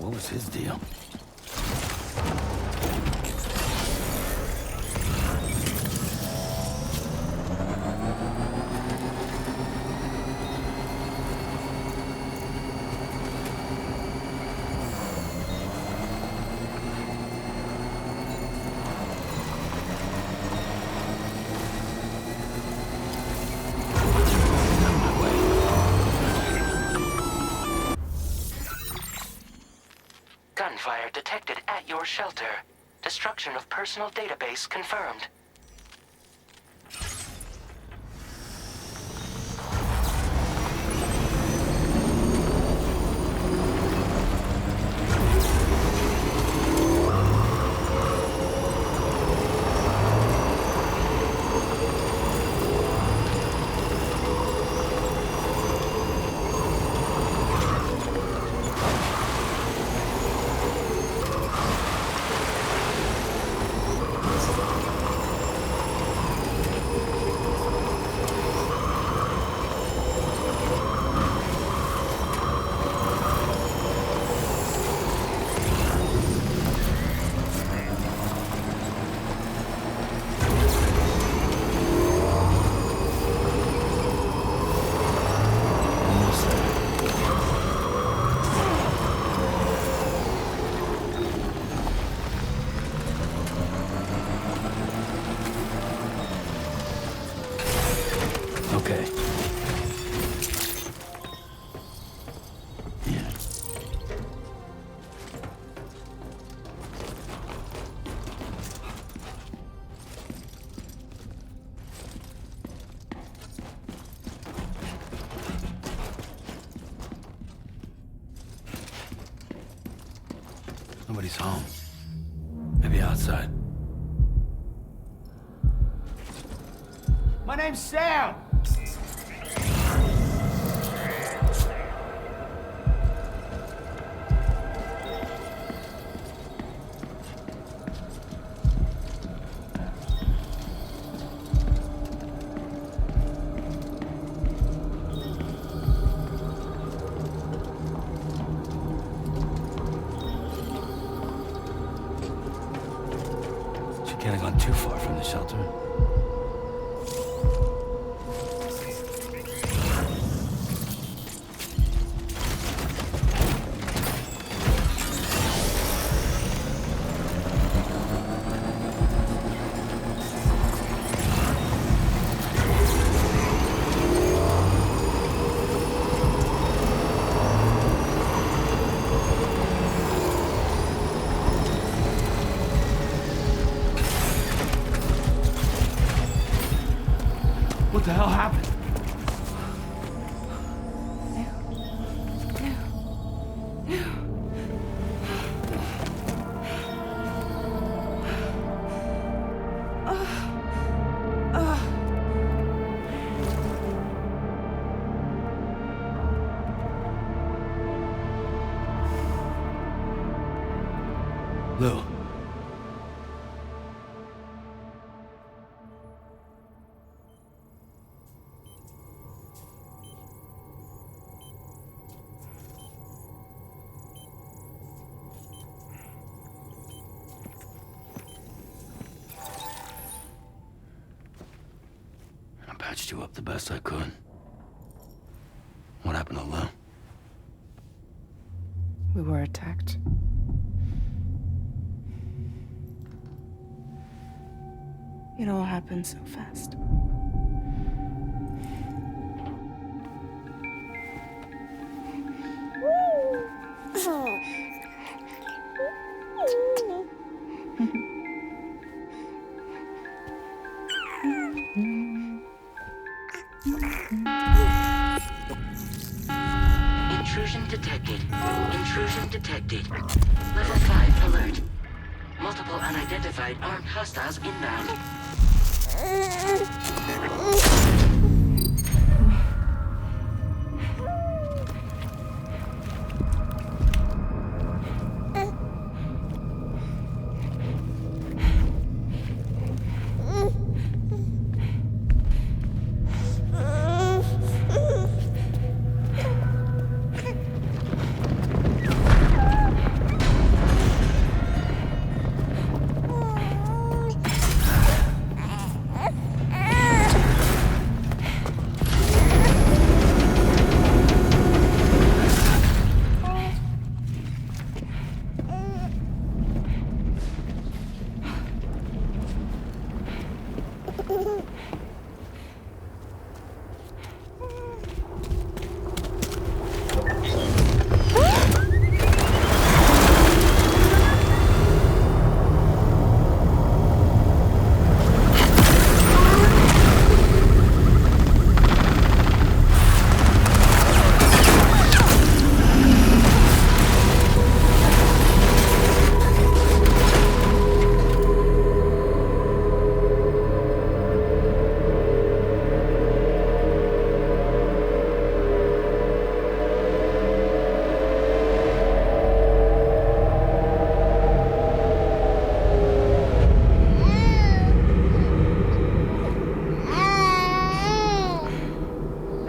What was his deal? Gunfire detected at your shelter. Destruction of personal database confirmed. Okay. Yeah. Nobody's home. Maybe outside. My name's Sam! She can't have gone too far from the shelter. What the hell happened? Lou. I patched you up the best I could. What happened to Lou? We were attacked. It all happened so fast. Intrusion detected. Intrusion detected. Level 5 alert. Multiple unidentified armed hostiles inbound.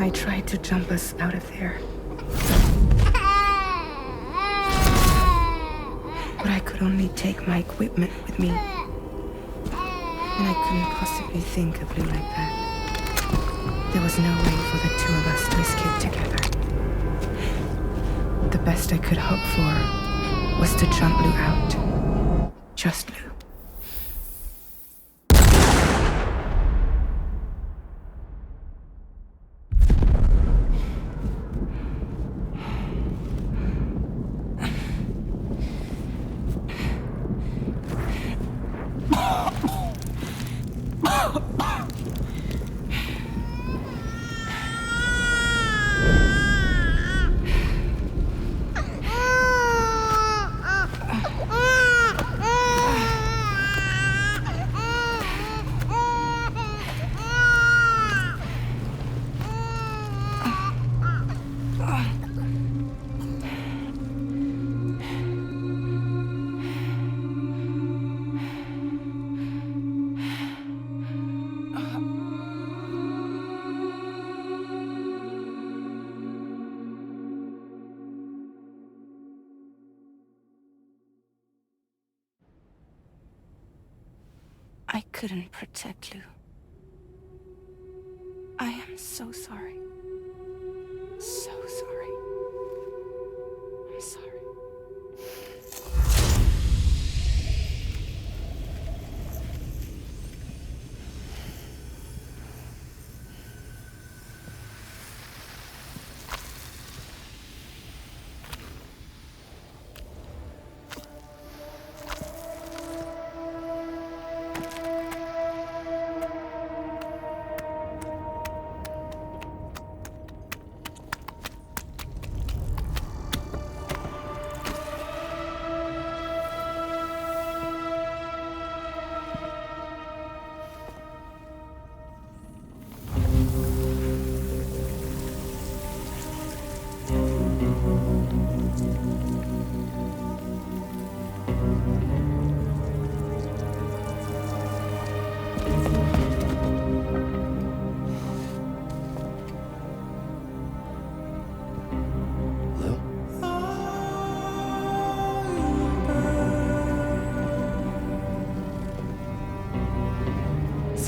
I tried to jump us out of there. But I could only take my equipment with me. And I couldn't possibly think of Lou like that. There was no way for the two of us to escape together. The best I could hope for was to jump Lou out. Just Lou. I couldn't protect Lou. I am so sorry. So sorry. I'm sorry.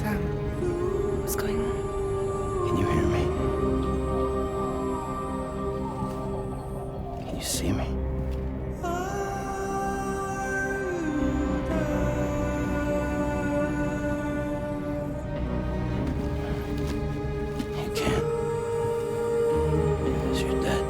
Sam, what's going on? Can you hear me? Can you see me? You can't. Because you're dead.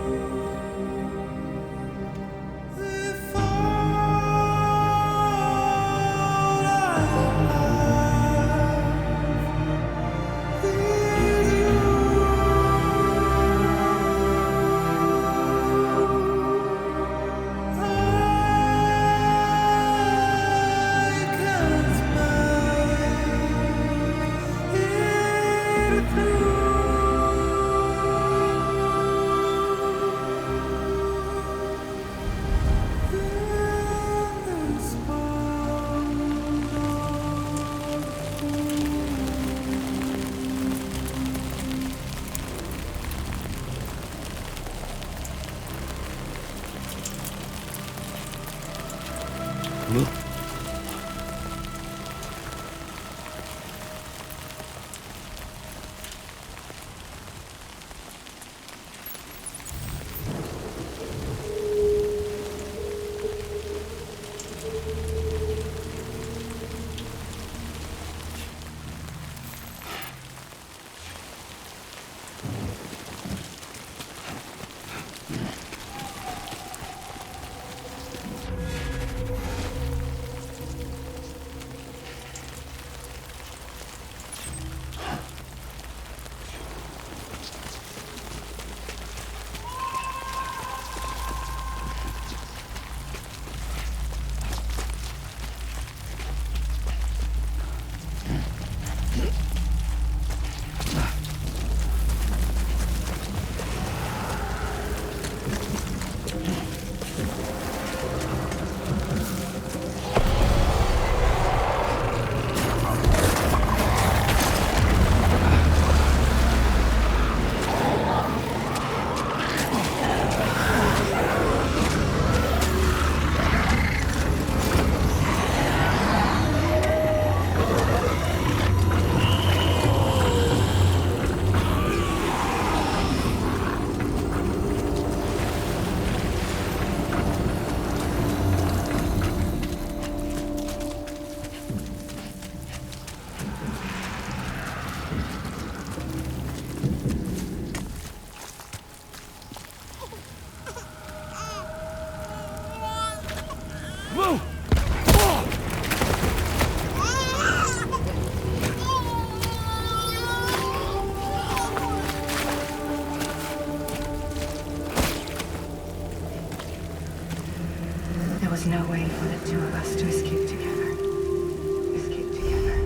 Look. Move! There was no way for the two of us to escape together. Escape together.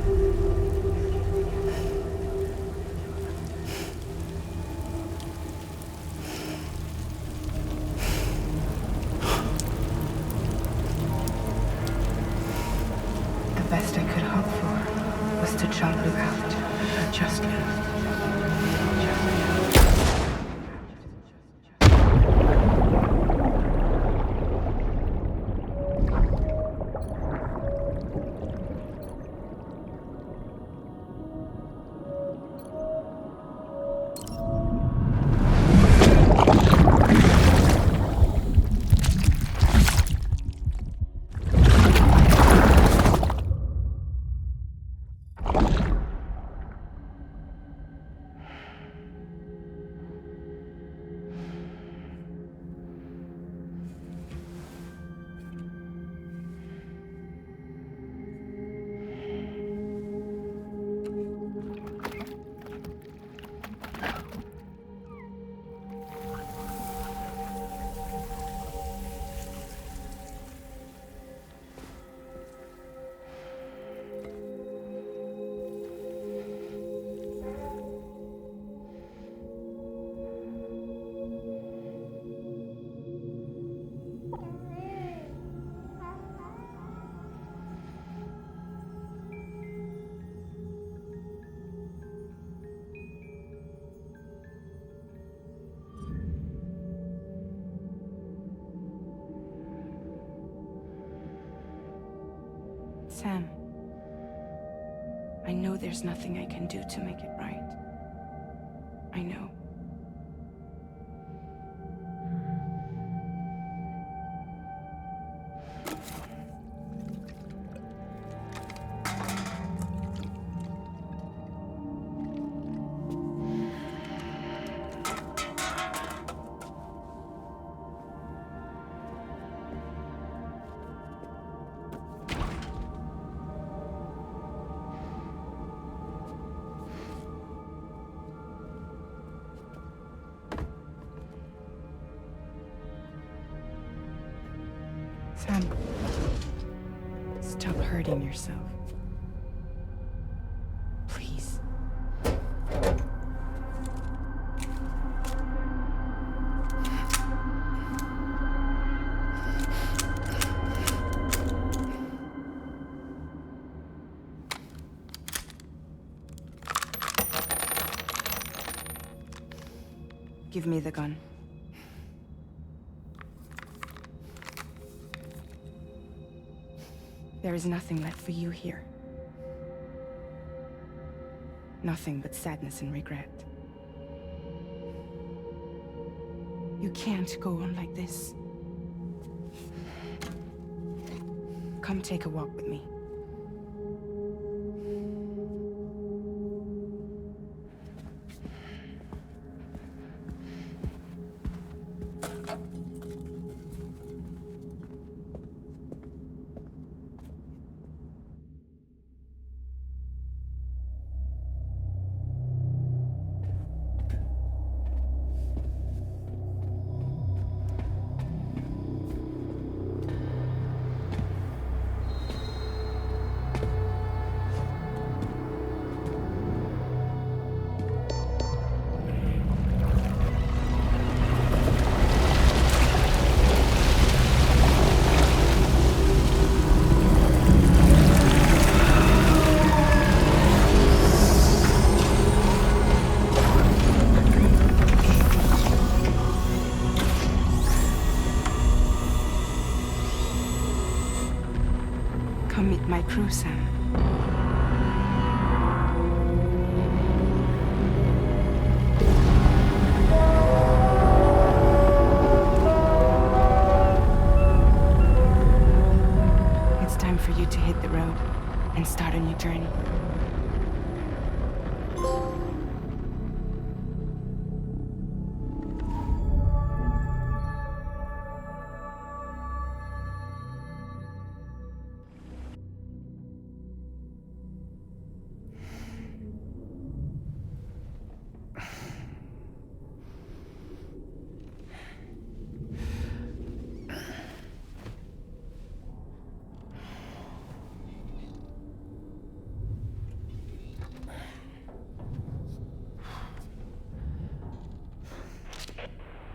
The best I could hope for was to jump out, just live. Sam, I know there's nothing I can do to make it right. I know. Sam, stop hurting yourself. Please. Give me the gun. There is nothing left for you here. Nothing but sadness and regret. You can't go on like this. Come take a walk with me. Come meet my crew, Sam. It's time for you to hit the road and start a new journey.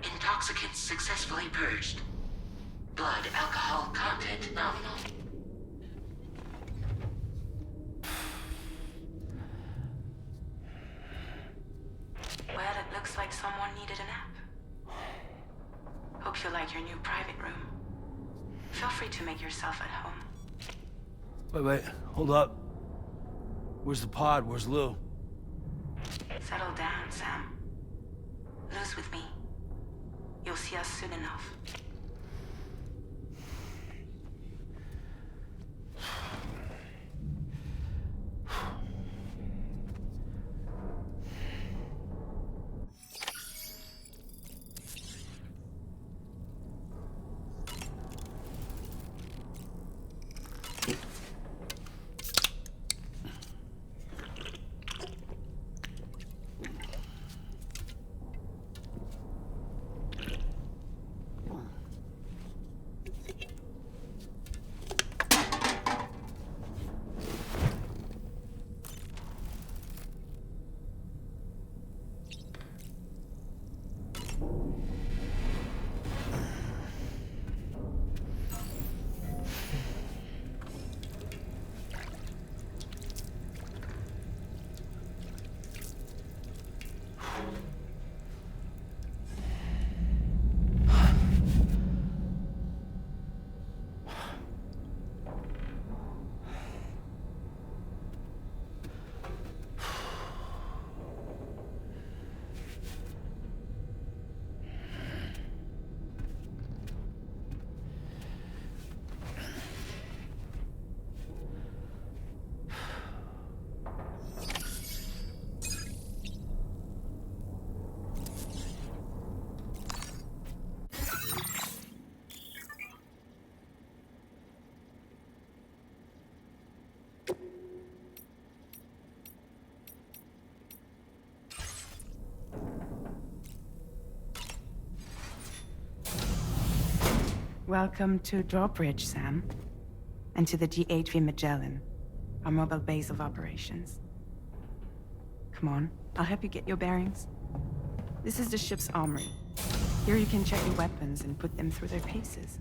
Intoxicants successfully purged. Blood alcohol content nominal. Well, it looks like someone needed a nap. Hope you like your new private room. Feel free to make yourself at home. Wait, hold up. Where's the pod? Where's Lou? Settle down, Sam. Lou's with me. You'll see us soon enough. Welcome to Drawbridge, Sam. And to the GHV Magellan, our mobile base of operations. Come on, I'll help you get your bearings. This is the ship's armory. Here you can check your weapons and put them through their paces.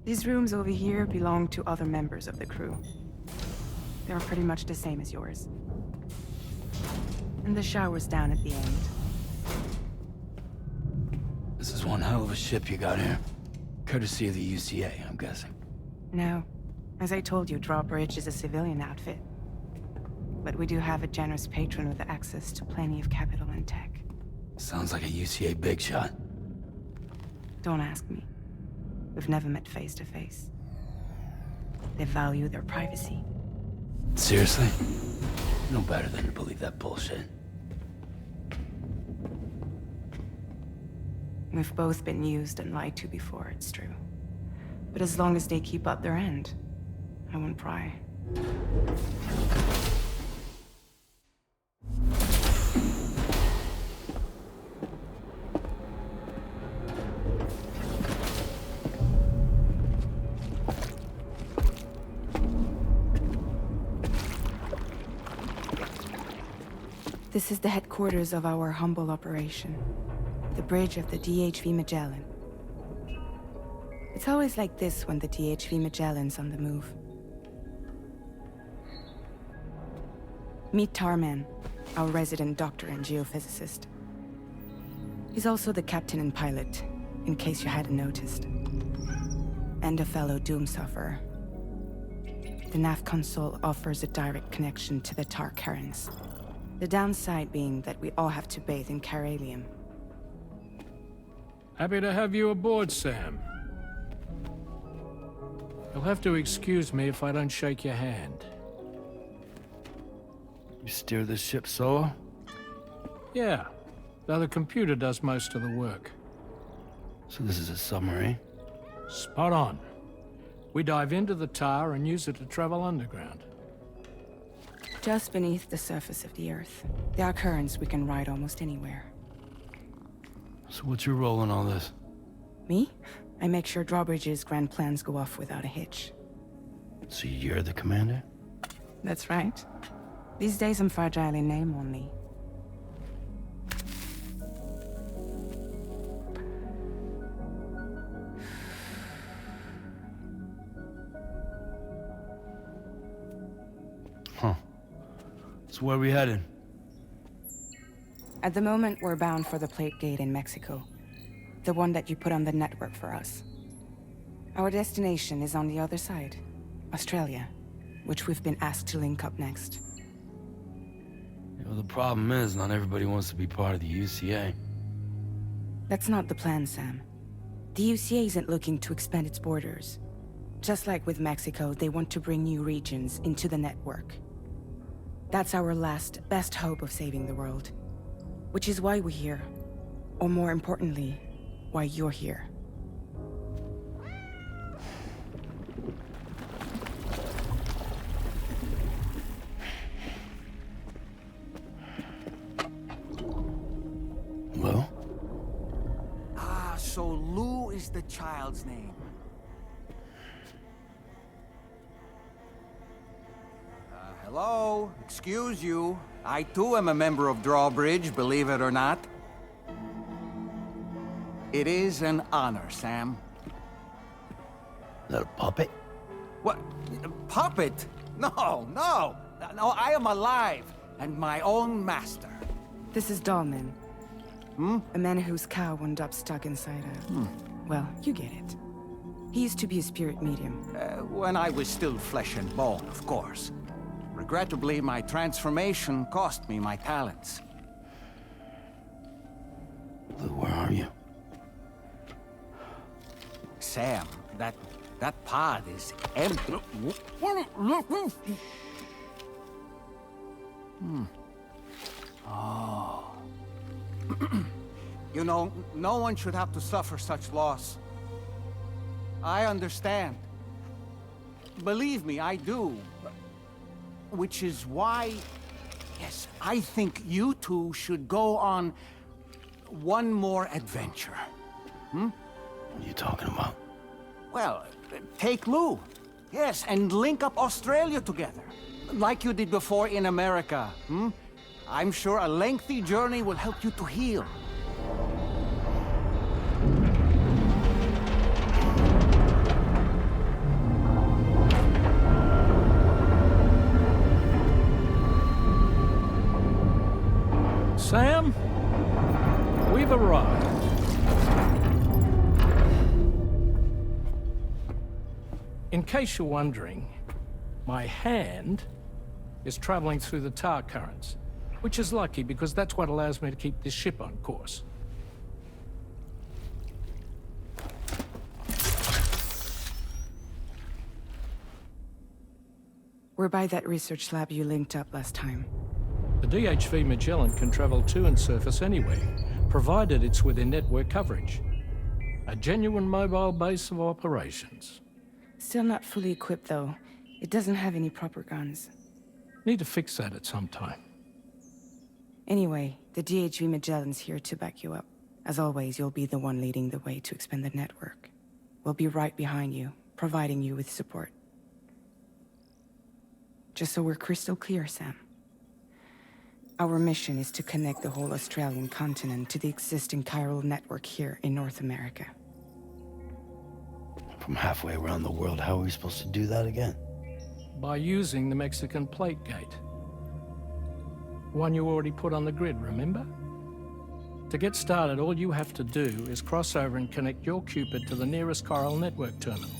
These rooms over here belong to other members of the crew. They're pretty much the same as yours. And the shower's down at the end. This is one hell of a ship you got here. Courtesy of the UCA, I'm guessing. No. As I told you, Drawbridge is a civilian outfit. But we do have a generous patron with access to plenty of capital and tech. Sounds like a UCA big shot. Don't ask me. We've never met face to face. They value their privacy. Seriously? No better than to believe that bullshit. We've both been used and lied to before, it's true. But as long as they keep up their end, I won't pry. This is the headquarters of our humble operation. The bridge of the DHV Magellan. It's always like this when the DHV Magellan's on the move. Meet Tarman, our resident doctor and geophysicist. He's also the captain and pilot, in case you hadn't noticed. And a fellow doom sufferer. The nav console offers a direct connection to the tar currents. The downside being that we all have to bathe in chiralium. Happy to have you aboard, Sam. You'll have to excuse me if I don't shake your hand. You steer this ship solo? Yeah, though the computer does most of the work. So this is a submarine? Spot on. We dive into the tar and use it to travel underground. Just beneath the surface of the Earth, there are currents we can ride almost anywhere. So what's your role in all this? Me? I make sure Drawbridge's grand plans go off without a hitch. So you're the commander? That's right. These days I'm fragile in name only. Huh. So where are we headed? At the moment, we're bound for the Plate Gate in Mexico. The one that you put on the network for us. Our destination is on the other side, Australia, which we've been asked to link up next. You know, the problem is, not everybody wants to be part of the UCA. That's not the plan, Sam. The UCA isn't looking to expand its borders. Just like with Mexico, they want to bring new regions into the network. That's our last, best hope of saving the world. Which is why we're here. Or more importantly, why you're here. Hello? Ah, so Lou is the child's name. Hello? Excuse you. I too am a member of Drawbridge, believe it or not. It is an honor, Sam. Is that a puppet? What? A puppet? No, no! No, I am alive, and my own master. This is Dahlman. A man whose cow wound up stuck inside a... Well, you get it. He used to be a spirit medium. When I was still flesh and bone, of course. Regrettably, my transformation cost me my talents. Lou, where are you? Sam, that pod is empty. Oh. You know, no one should have to suffer such loss. I understand. Believe me, I do. Which is why, yes, I think you two should go on one more adventure. What are you talking about? Well, take Lou. Yes, and link up Australia together. Like you did before in America, I'm sure a lengthy journey will help you to heal. Sam, we've arrived. In case you're wondering, my hand is traveling through the tar currents, which is lucky because that's what allows me to keep this ship on course. We're by that research lab you linked up last time. The DHV Magellan can travel to and surface anywhere, provided it's within network coverage. A genuine mobile base of operations. Still not fully equipped, though. It doesn't have any proper guns. Need to fix that at some time. Anyway, the DHV Magellan's here to back you up. As always, you'll be the one leading the way to expand the network. We'll be right behind you, providing you with support. Just so we're crystal clear, Sam. Our mission is to connect the whole Australian continent to the existing chiral network here in North America. From halfway around the world, how are we supposed to do that again? By using the Mexican plate gate. One you already put on the grid, remember? To get started, all you have to do is cross over and connect your Cupid to the nearest chiral network terminal.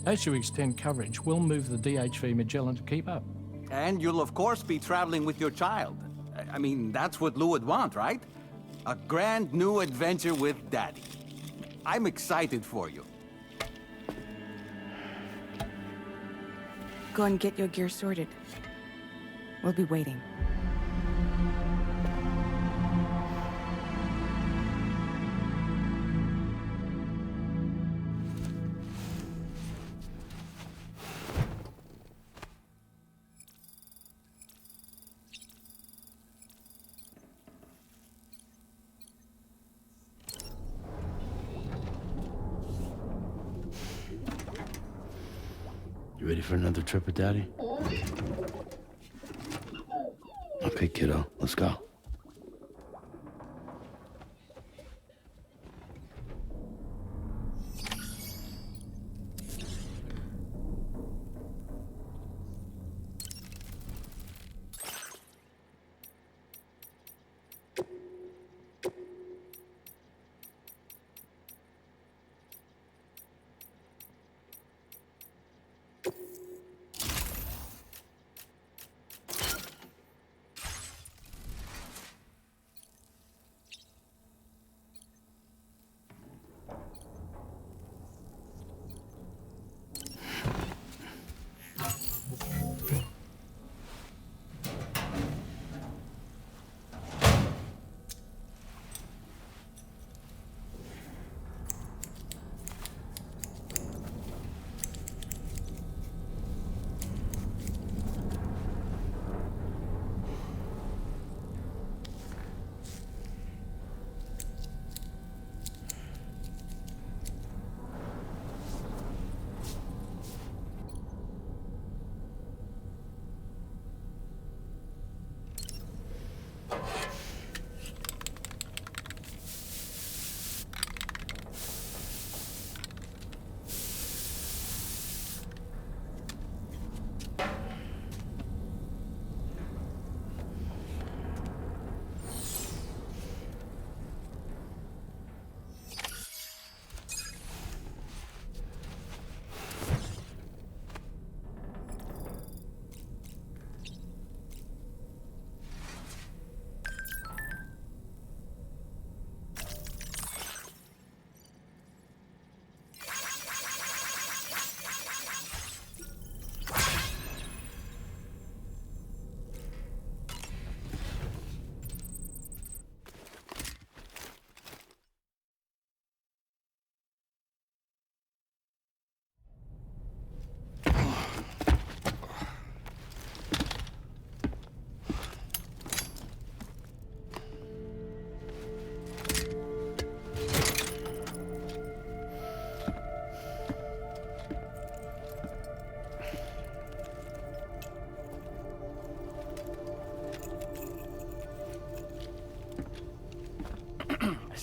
As you extend coverage, we'll move the DHV Magellan to keep up. And you'll of course be traveling with your child. I mean, that's what Lou would want, right? A grand new adventure with Daddy. I'm excited for you. Go and get your gear sorted. We'll be waiting. You ready for another trip with Daddy? Okay, kiddo, let's go.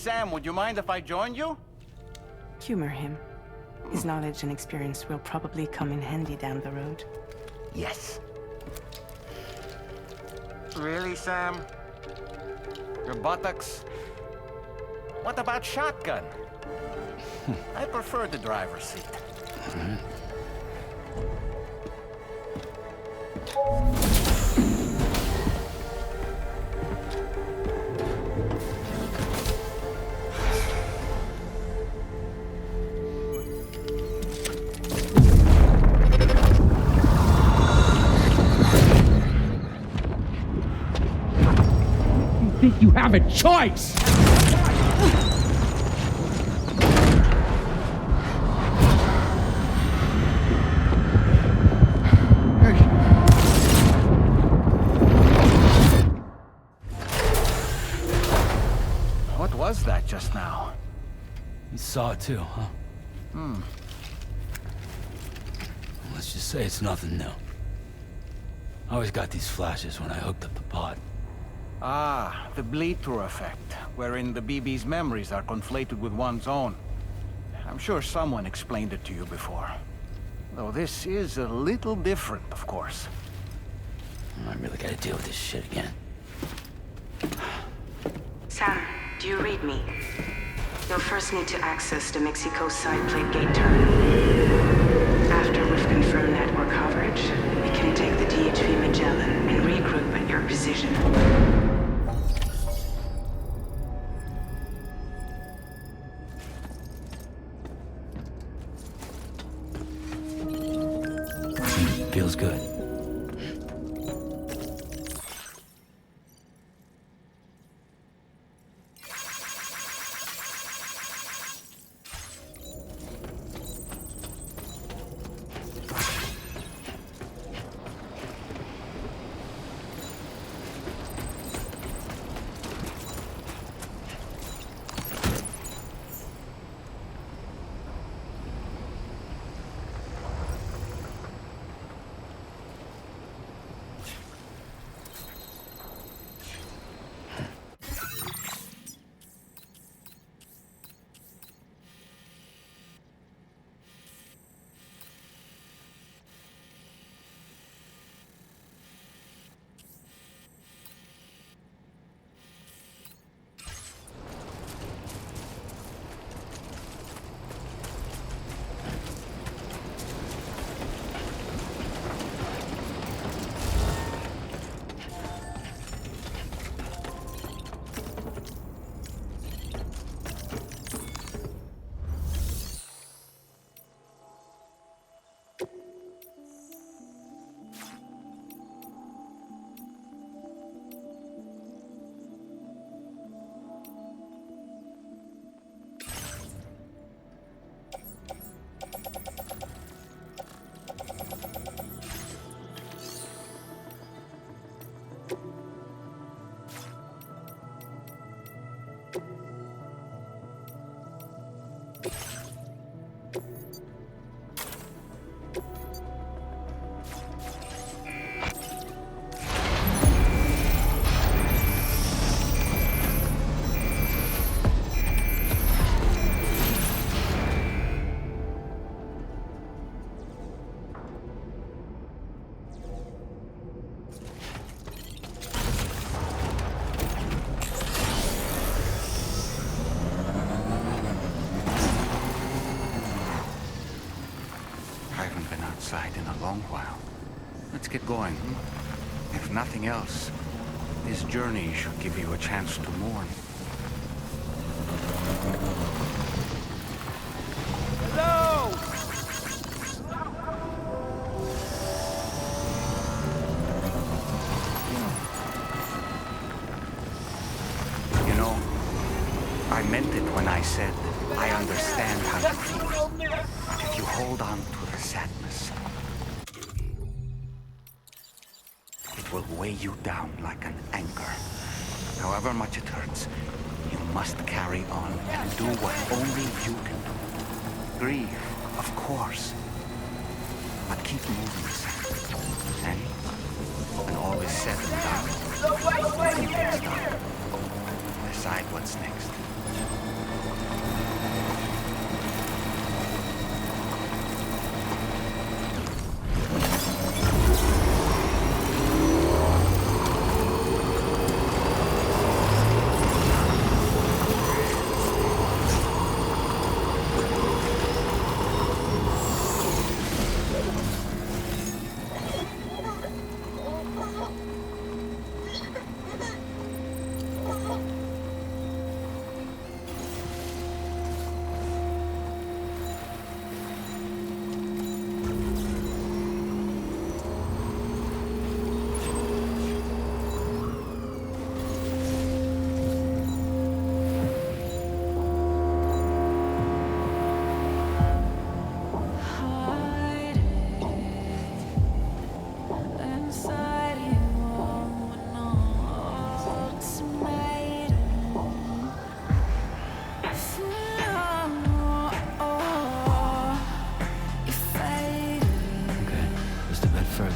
Sam, would you mind if I joined you? Humor him. His knowledge and experience will probably come in handy down the road. Yes. Really, Sam? Your buttocks? What about shotgun? I prefer the driver's seat. Think you have a choice? What was that just now? You saw it too, huh? Let's just say it's nothing new. I always got these flashes when I hooked up the pod. Ah, the bleed-through effect, wherein the BB's memories are conflated with one's own. I'm sure someone explained it to you before. Though this is a little different, of course. I really gotta deal with this shit again. Sam, do you read me? You'll first need to access the Mexico side plate gate terminal. After we've confirmed network coverage, we can take the DHV Magellan and regroup at your position. Feels good. In a long while. Let's get going. If nothing else, this journey should give you a chance to mourn. Hello! You know, I meant it when I said I understand how you feel. But if you hold on to the sadness, will weigh you down like an anchor. However much it hurts, you must carry on and do what only you can do. Grieve, of course, but keep moving, Sam. And when all is said and done, you can stop. Decide what's next.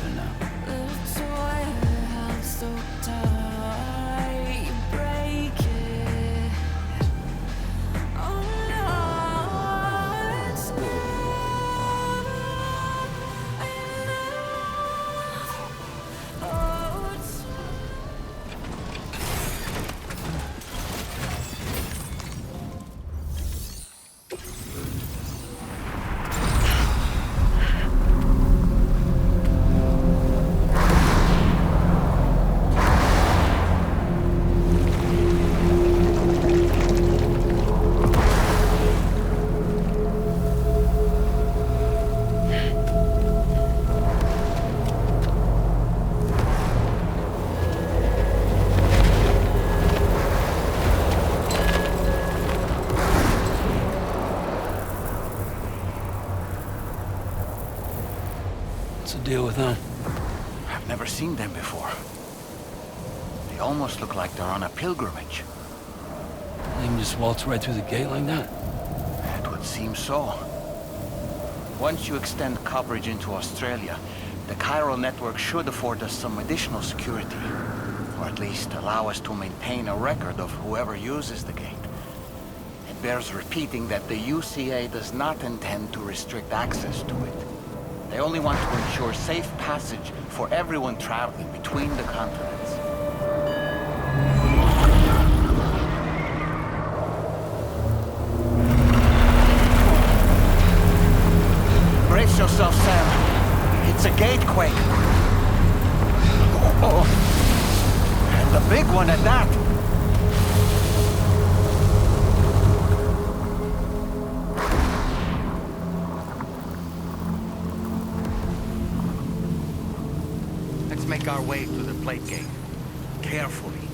further now. Deal with them. I've never seen them before. They almost look like they're on a pilgrimage. They can just waltz right through the gate like that? It would seem so. Once you extend coverage into Australia, the chiral network should afford us some additional security. Or at least allow us to maintain a record of whoever uses the gate. It bears repeating that the UCA does not intend to restrict access to it. They only want to ensure safe passage for everyone traveling between the continents. Brace yourself, Sam. It's a gatequake. Oh. And a big one at that. Make our way to the plate gate. Carefully.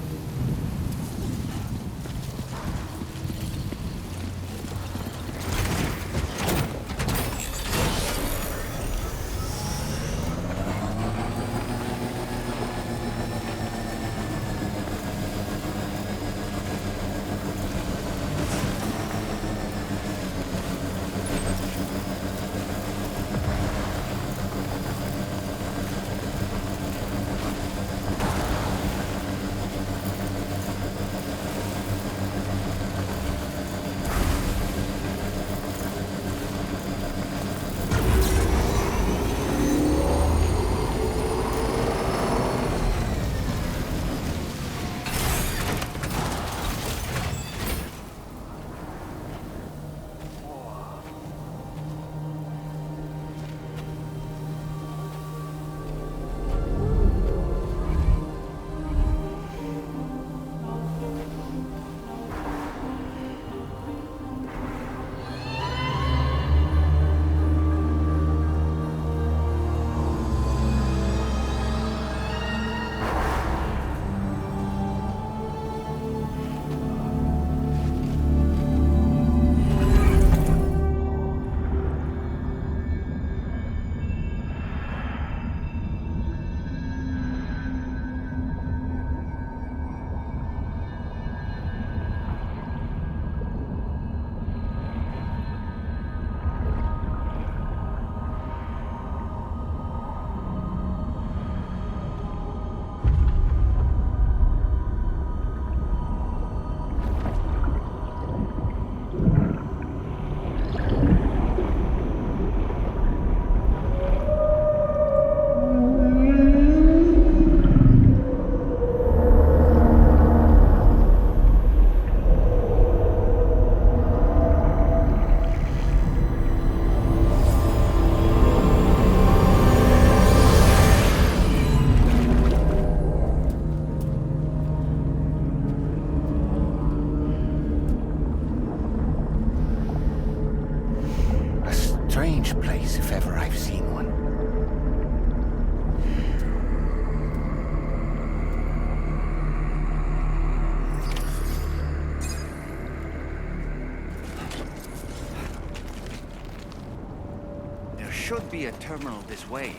should be a terminal this way.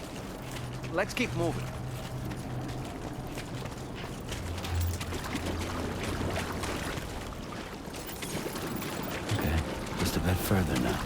Let's keep moving. Okay, just a bit further now.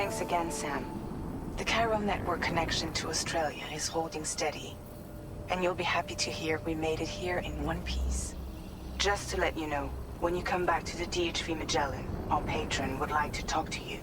Thanks again, Sam. The chiral network connection to Australia is holding steady. And you'll be happy to hear we made it here in one piece. Just to let you know, when you come back to the DHV Magellan, our patron would like to talk to you.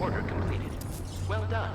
Order completed. Well done.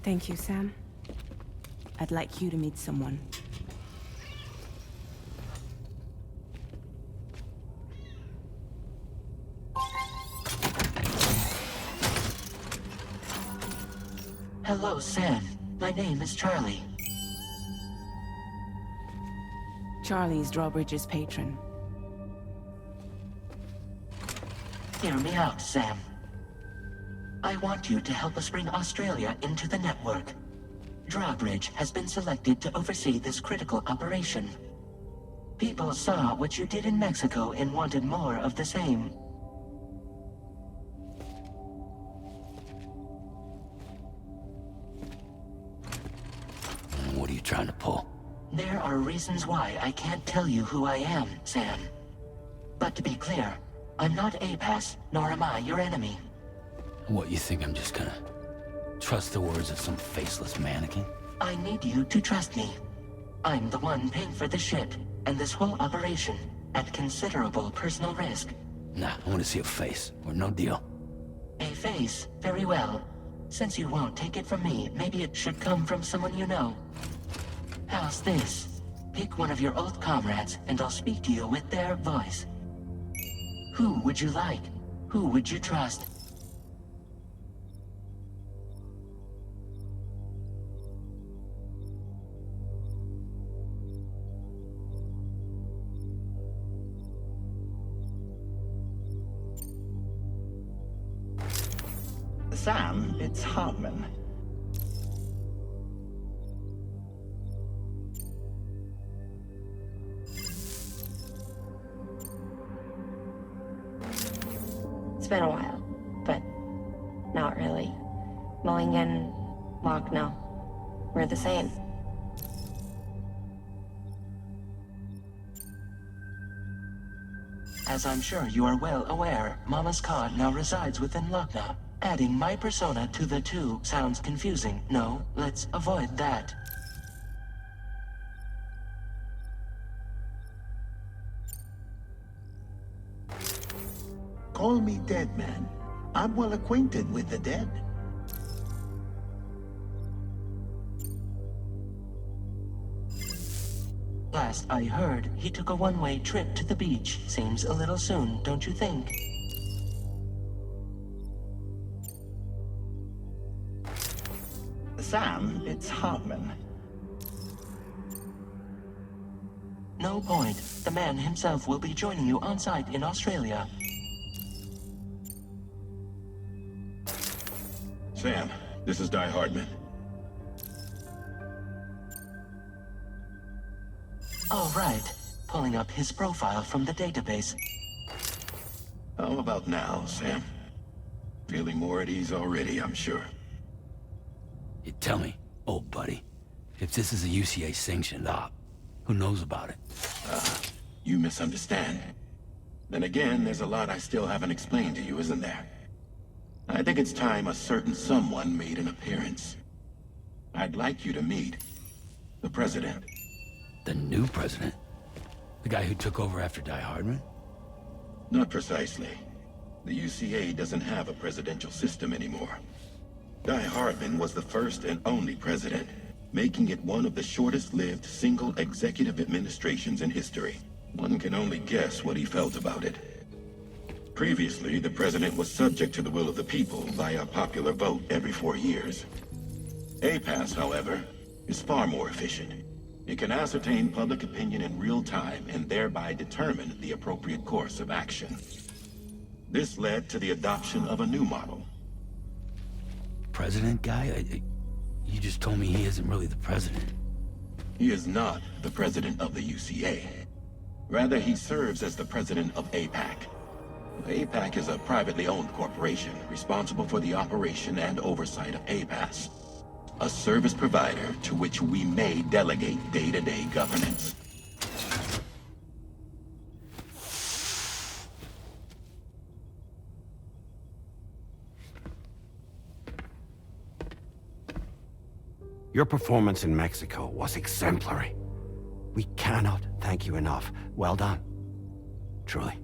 Thank you, Sam. I'd like you to meet someone. Hello, Sam. My name is Charlie. Charlie's Drawbridge's patron. Hear me out, Sam. I want you to help us bring Australia into the network. Drawbridge has been selected to oversee this critical operation. People saw what you did in Mexico and wanted more of the same. What are you trying to pull? There are reasons why I can't tell you who I am, Sam. But to be clear, I'm not APAS, nor am I your enemy. What, you think I'm just gonna trust the words of some faceless mannequin? I need you to trust me. I'm the one paying for the ship and this whole operation at considerable personal risk. Nah, I want to see a face, or no deal. A face? Very well. Since you won't take it from me, maybe it should come from someone you know. How's this? Pick one of your old comrades, and I'll speak to you with their voice. Who would you like? Who would you trust? Sam, it's Hartman. It's been a while, but not really. Mulligan, Locke, no. We're the same. As I'm sure you are well aware, Mama's Cod now resides within Lochna. Adding my persona to the two sounds confusing. No, let's avoid that. Call me Dead Man. I'm well acquainted with the dead. Last I heard, he took a one-way trip to the beach. Seems a little soon, don't you think? Sam, it's Hartman. No point. The man himself will be joining you on site in Australia. Sam, this is Die Hartman. All right. Pulling up his profile from the database. How about now, Sam? Feeling more at ease already, I'm sure. You tell me, old buddy, if this is a UCA-sanctioned op, who knows about it? You misunderstand. Then again, there's a lot I still haven't explained to you, isn't there? I think it's time a certain someone made an appearance. I'd like you to meet the President. The new president? The guy who took over after Die Hardman? Not precisely. The UCA doesn't have a presidential system anymore. Die Hardman was the first and only president, making it one of the shortest-lived single executive administrations in history. One can only guess what he felt about it. Previously, the president was subject to the will of the people via popular vote every 4 years. APAS, however, is far more efficient. It can ascertain public opinion in real time and thereby determine the appropriate course of action. This led to the adoption of a new model. President guy? You just told me he isn't really the president. He is not the president of the UCA. Rather, he serves as the president of APAC. APAC is a privately owned corporation responsible for the operation and oversight of APAS, a service provider to which we may delegate day-to-day governance. Your performance in Mexico was exemplary. We cannot thank you enough. Well done. Truly.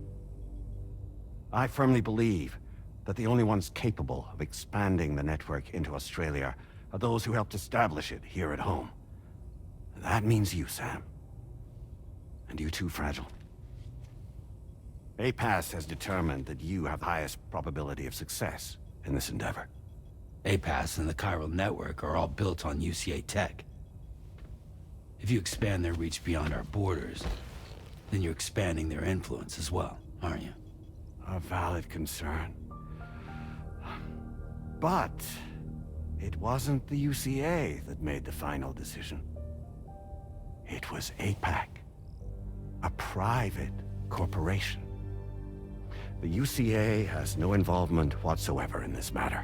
I firmly believe that the only ones capable of expanding the network into Australia are those who helped establish it here at home. That means you, Sam. And you too, Fragile. APAS has determined that you have the highest probability of success in this endeavor. APAS and the chiral network are all built on UCA tech. If you expand their reach beyond our borders, then you're expanding their influence as well, aren't you? A valid concern. But it wasn't the UCA that made the final decision. It was APAC, a private corporation. The UCA has no involvement whatsoever in this matter.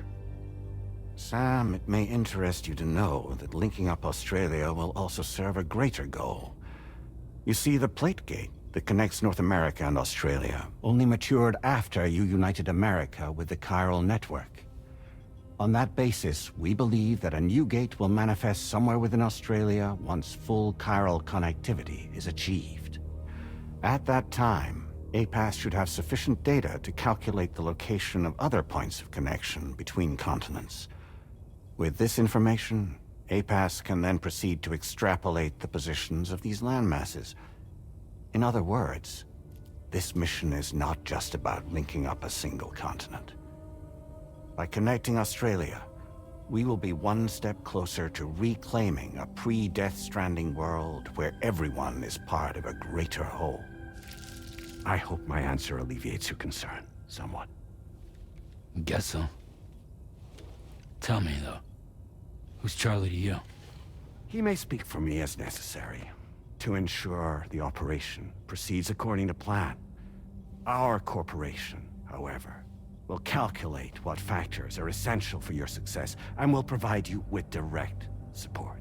Sam, it may interest you to know that linking up Australia will also serve a greater goal. You see, the plate gate that connects North America and Australia only matured after you united America with the chiral network. On that basis, we believe that a new gate will manifest somewhere within Australia once full chiral connectivity is achieved. At that time, APAS should have sufficient data to calculate the location of other points of connection between continents. With this information, APAS can then proceed to extrapolate the positions of these landmasses. In other words, this mission is not just about linking up a single continent. By connecting Australia, we will be one step closer to reclaiming a pre-Death Stranding world where everyone is part of a greater whole. I hope my answer alleviates your concern somewhat. Guess so. Tell me, though, who's Charlie to you? He may speak for me as necessary to ensure the operation proceeds according to plan. Our corporation, however, will calculate what factors are essential for your success and will provide you with direct support.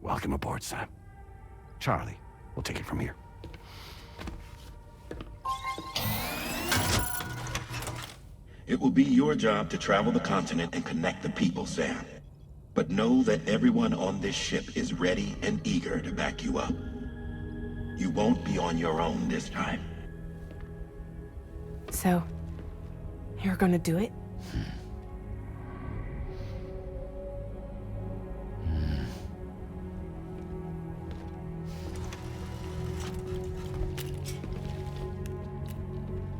Welcome aboard, Sam. Charlie, we'll take it from here. It will be your job to travel the continent and connect the people, Sam. But know that everyone on this ship is ready and eager to back you up. You won't be on your own this time. So, you're gonna do it?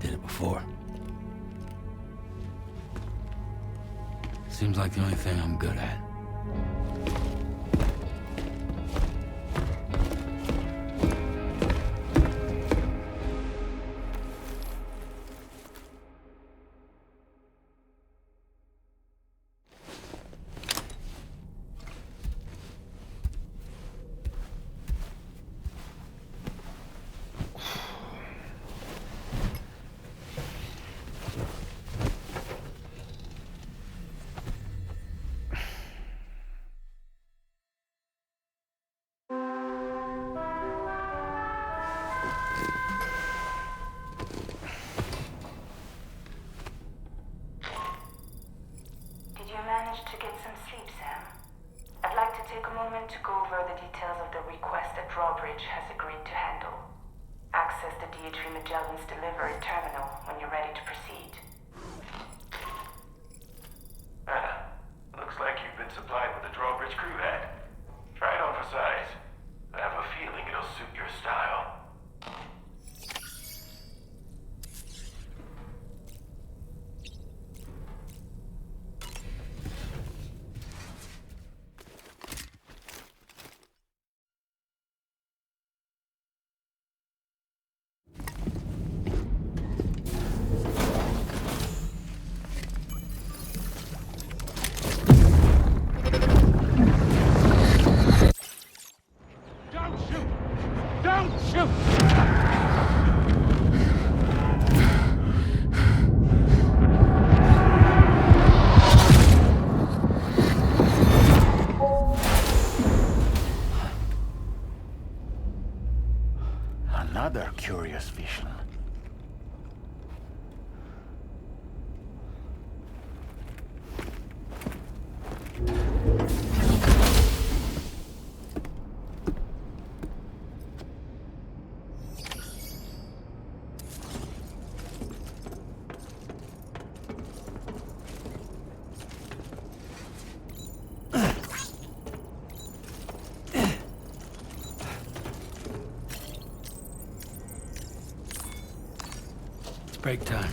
Did it before. Seems like the only thing I'm good at. DHV Magellan's delivery terminal when you're ready to proceed. Anna, looks like you've been supplied with a drawbridge crew hat. Try it on for size. I have a feeling it'll suit your style. Don't shoot! Don't shoot! Another curious vision. Break time.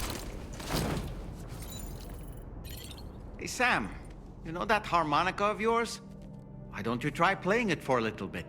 Hey, Sam, you know that harmonica of yours? Why don't you try playing it for a little bit?